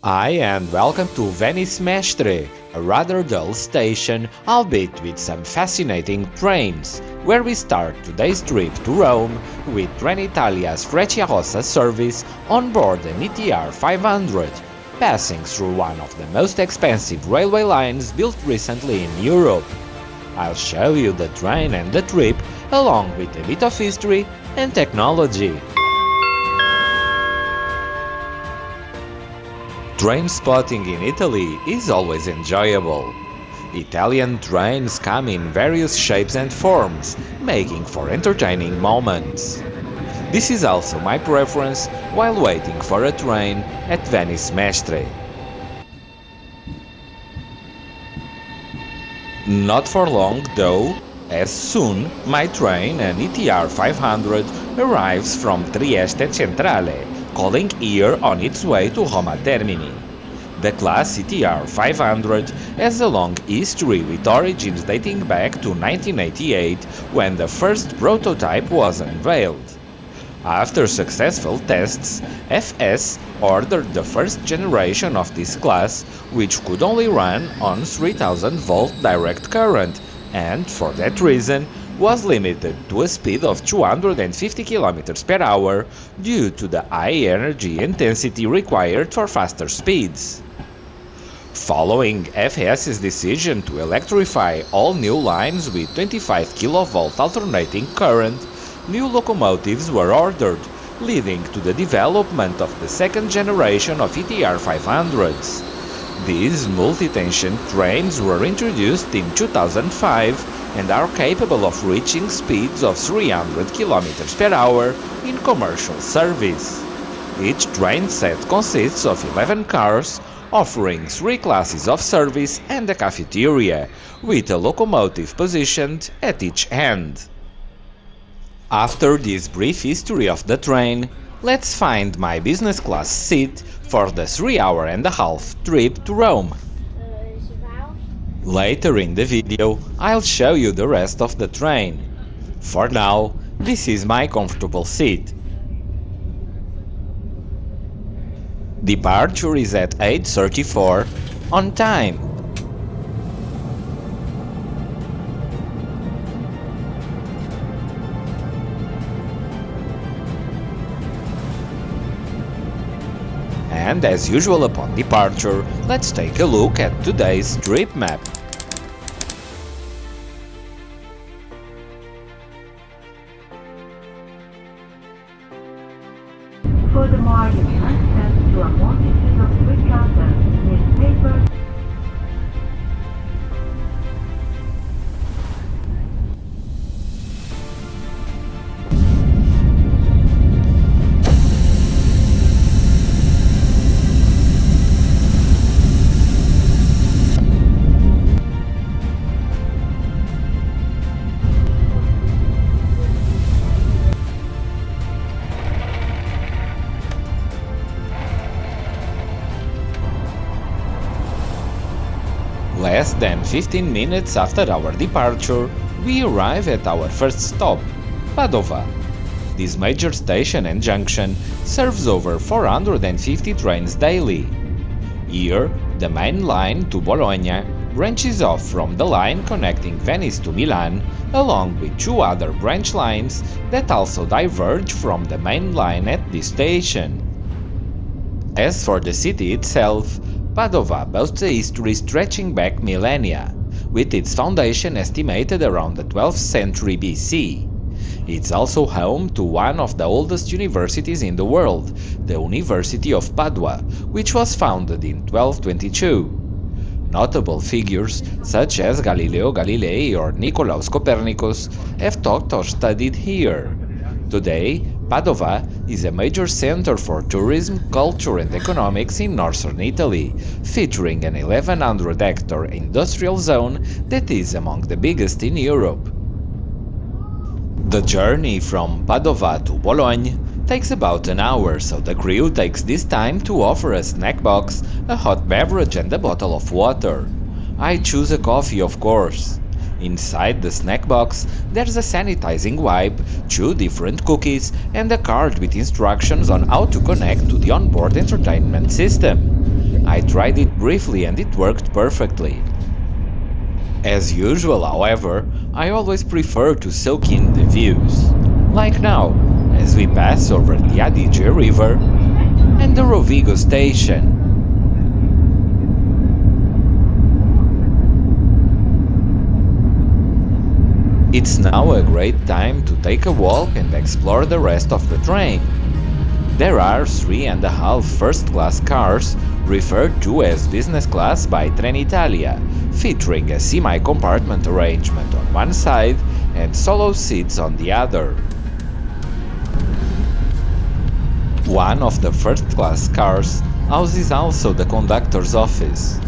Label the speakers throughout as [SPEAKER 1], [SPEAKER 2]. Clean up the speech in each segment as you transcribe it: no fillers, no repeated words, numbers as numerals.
[SPEAKER 1] Hi and welcome to Venice-Mestre, a rather dull station, albeit with some fascinating trains, where we start today's trip to Rome with Trenitalia's Frecciarossa service on board an ETR500, passing through one of the most expensive railway lines built recently in Europe. I'll show you the train and the trip, along with a bit of history and technology. Train spotting in Italy is always enjoyable. Italian trains come in various shapes and forms, making for entertaining moments. This is also my preference while waiting for a train at Venice-Mestre. Not for long though, as soon my train, an ETR500, arrives from Trieste Centrale, calling here on its way to Roma-Termini. The class ETR500 has a long history with origins dating back to 1988, when the first prototype was unveiled. After successful tests, FS ordered the first generation of this class, which could only run on 3000-volt direct current, and for that reason was limited to a speed of 250 km per hour due to the high energy intensity required for faster speeds. Following FS's decision to electrify all new lines with 25 kV alternating current, new locomotives were ordered, leading to the development of the second generation of ETR500s. These multi-tension trains were introduced in 2005 and are capable of reaching speeds of 300 km per hour in commercial service. Each train set consists of 11 cars, offering 3 classes of service and a cafeteria, with a locomotive positioned at each end. After this brief history of the train, let's find my business class seat for the 3-hour-and-a-half trip to Rome. Later in the video, I'll show you the rest of the train. For now, this is my comfortable seat. Departure is at 8:34 on time. And as usual upon departure, let's take a look at today's trip map.
[SPEAKER 2] Furthermore, you can access to a multitude of free content, newspapers,
[SPEAKER 1] Less than 15 minutes after our departure, we arrive at our first stop, Padova. This major station and junction serves over 450 trains daily. Here, the main line to Bologna branches off from the line connecting Venice to Milan, along with 2 other branch lines that also diverge from the main line at this station. As for the city itself, Padova boasts a history stretching back millennia, with its foundation estimated around the 12th century BC. It's also home to one of the oldest universities in the world, the University of Padua, which was founded in 1222. Notable figures such as Galileo Galilei or Nicolaus Copernicus have taught or studied here. Today, Padova is a major center for tourism, culture and economics in northern Italy, featuring an 1100-hectare industrial zone that is among the biggest in Europe. The journey from Padova to Bologna takes about an hour, so the crew takes this time to offer a snack box, a hot beverage and a bottle of water. I choose a coffee, of course. Inside the snack box, there's a sanitizing wipe, 2 different cookies, and a card with instructions on how to connect to the onboard entertainment system. I tried it briefly and it worked perfectly. As usual, however, I always prefer to soak in the views. Like now, as we pass over the Adige River and the Rovigo station. It's now a great time to take a walk and explore the rest of the train. There are 3.5 first-class cars, referred to as business class by Trenitalia, featuring a semi-compartment arrangement on one side and solo seats on the other. One of the first-class cars houses also the conductor's office.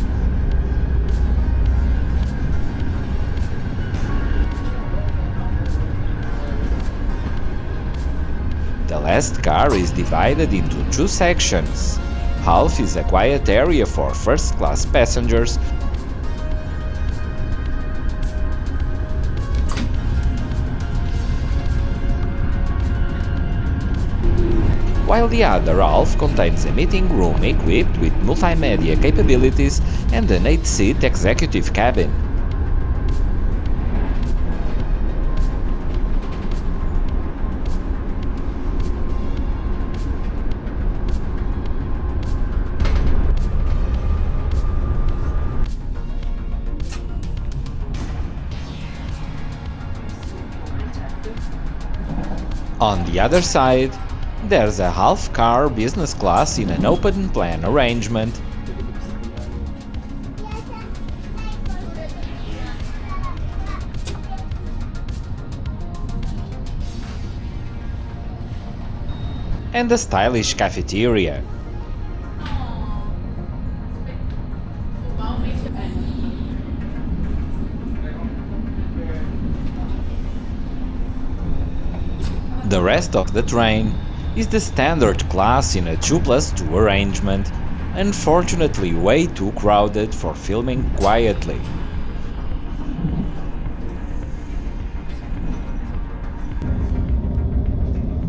[SPEAKER 1] The last car is divided into two sections. Half is a quiet area for first-class passengers, while the other half contains a meeting room equipped with multimedia capabilities and an 8-seat executive cabin. On the other side, there's a half-car business class in an open-plan arrangement. And a stylish cafeteria. The rest of the train is the standard class in a 2+2 arrangement, unfortunately way too crowded for filming quietly.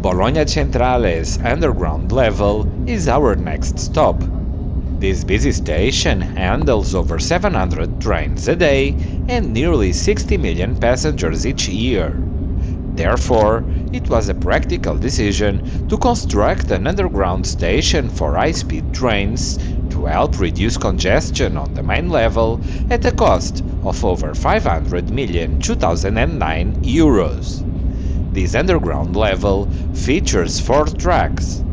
[SPEAKER 1] Bologna Centrale's underground level is our next stop. This busy station handles over 700 trains a day and nearly 60 million passengers each year. Therefore, it was a practical decision to construct an underground station for high-speed trains to help reduce congestion on the main level at a cost of over 500 million 2009 euros. This underground level features 4 tracks.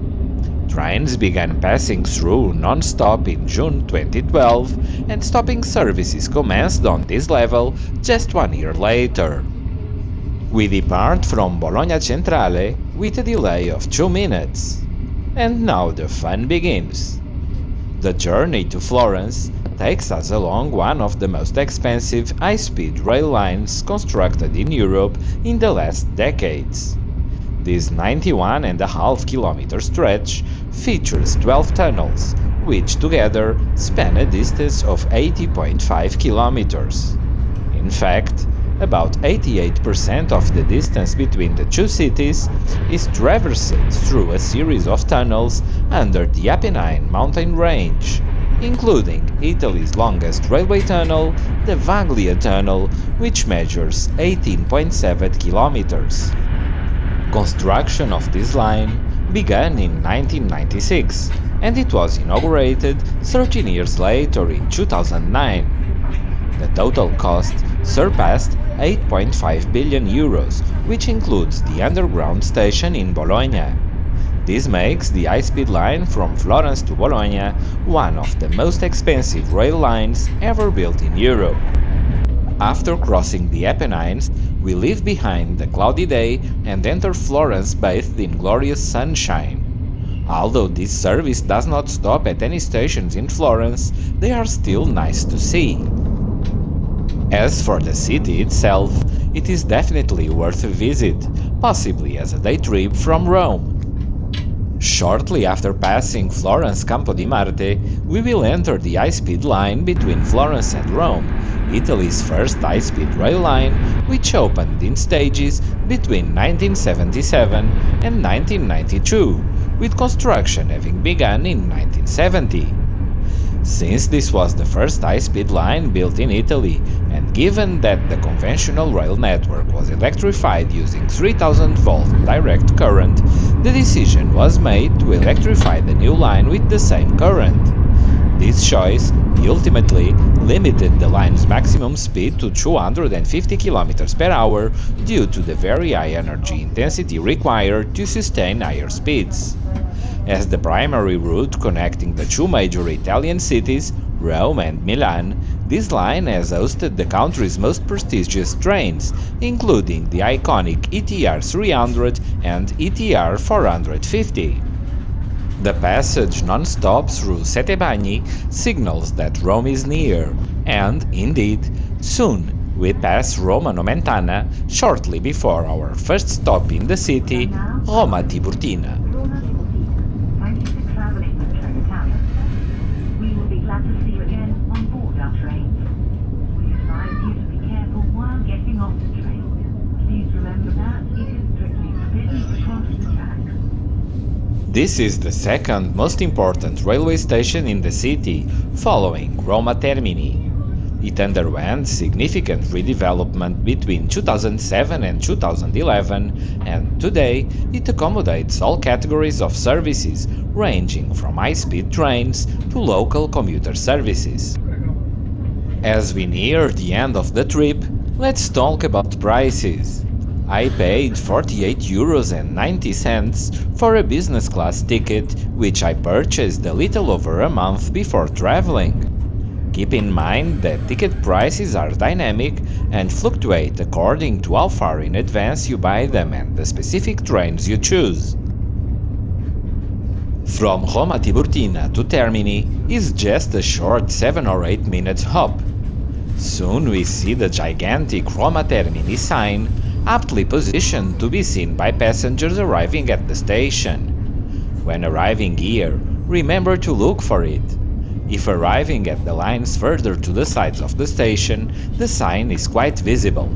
[SPEAKER 1] Trains began passing through non-stop in June 2012 and stopping services commenced on this level just 1 year later. We depart from Bologna Centrale with a delay of 2 minutes. And now the fun begins. The journey to Florence takes us along one of the most expensive high-speed rail lines constructed in Europe in the last decades. This 91.5 kilometer stretch features 12 tunnels, which together span a distance of 80.5 kilometers. In fact, about 88% of the distance between the two cities is traversed through a series of tunnels under the Apennine mountain range, including Italy's longest railway tunnel, the Vaglia Tunnel, which measures 18.7 kilometers. Construction of this line began in 1996, and it was inaugurated 13 years later in 2009. The total cost surpassed 8.5 billion euros, which includes the underground station in Bologna. This makes the high-speed line from Florence to Bologna one of the most expensive rail lines ever built in Europe. After crossing the Apennines, we leave behind the cloudy day and enter Florence bathed in glorious sunshine. Although this service does not stop at any stations in Florence, they are still nice to see. As for the city itself, it is definitely worth a visit, possibly as a day trip from Rome. Shortly after passing Florence Campo di Marte, we will enter the high-speed line between Florence and Rome, Italy's first high-speed rail line, which opened in stages between 1977 and 1992, with construction having begun in 1970. Since this was the first high-speed line built in Italy, and given that the conventional rail network was electrified using 3000-volt direct current, the decision was made to electrify the new line with the same current. This choice ultimately limited the line's maximum speed to 250 km per hour due to the very high energy intensity required to sustain higher speeds. As the primary route connecting the two major Italian cities, Rome and Milan, this line has hosted the country's most prestigious trains, including the iconic ETR300 and ETR450. The passage non-stop through Sette Bagni signals that Rome is near, and, indeed, soon we pass Roma-Nomentana shortly before our first stop in the city, Roma-Tiburtina.
[SPEAKER 2] Roma-Tiburtina. Thank you for travelling with Trenitalia. We will be glad to see you again on board our trains. We advise you to be careful while getting off the train. Please remember that it is strictly forbidden to cross the tracks.
[SPEAKER 1] This is the second most important railway station in the city, following Roma-Termini. It underwent significant redevelopment between 2007 and 2011, and today it accommodates all categories of services, ranging from high-speed trains to local commuter services. As we near the end of the trip, let's talk about prices. I paid €48.90 for a business class ticket, which I purchased a little over a month before traveling. Keep in mind that ticket prices are dynamic and fluctuate according to how far in advance you buy them and the specific trains you choose. From Roma-Tiburtina to Termini is just a short 7 or 8 minutes hop. Soon we see the gigantic Roma-Termini sign, aptly positioned to be seen by passengers arriving at the station. When arriving here, remember to look for it. If arriving at the lines further to the sides of the station, the sign is quite visible.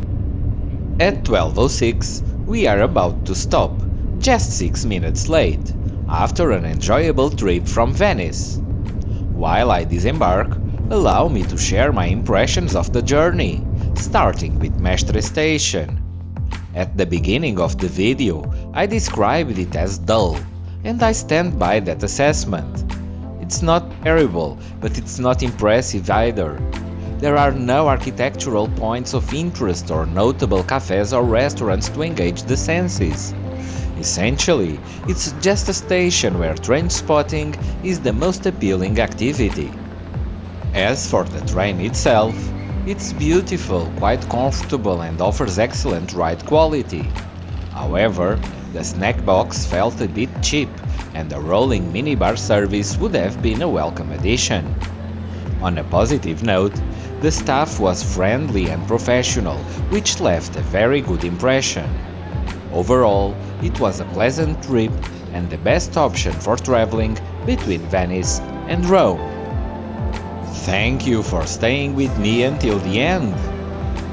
[SPEAKER 1] At 12:06, we are about to stop, just 6 minutes late, after an enjoyable trip from Venice. While I disembark, allow me to share my impressions of the journey, starting with Mestre station. At the beginning of the video, I described it as dull, and I stand by that assessment. It's not terrible, but it's not impressive either. There are no architectural points of interest or notable cafes or restaurants to engage the senses. Essentially, it's just a station where train spotting is the most appealing activity. As for the train itself, it's beautiful, quite comfortable and offers excellent ride quality. However, the snack box felt a bit cheap, and a rolling minibar service would have been a welcome addition. On a positive note, the staff was friendly and professional, which left a very good impression. Overall, it was a pleasant trip and the best option for traveling between Venice and Rome. Thank you for staying with me until the end.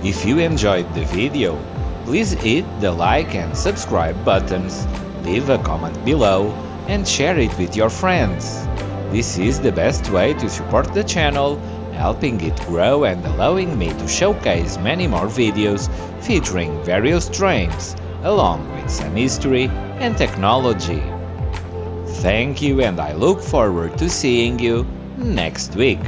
[SPEAKER 1] If you enjoyed the video, please hit the like and subscribe buttons, leave a comment below, and share it with your friends. This is the best way to support the channel, helping it grow and allowing me to showcase many more videos featuring various trains, along with some history and technology. Thank you, and I look forward to seeing you next week.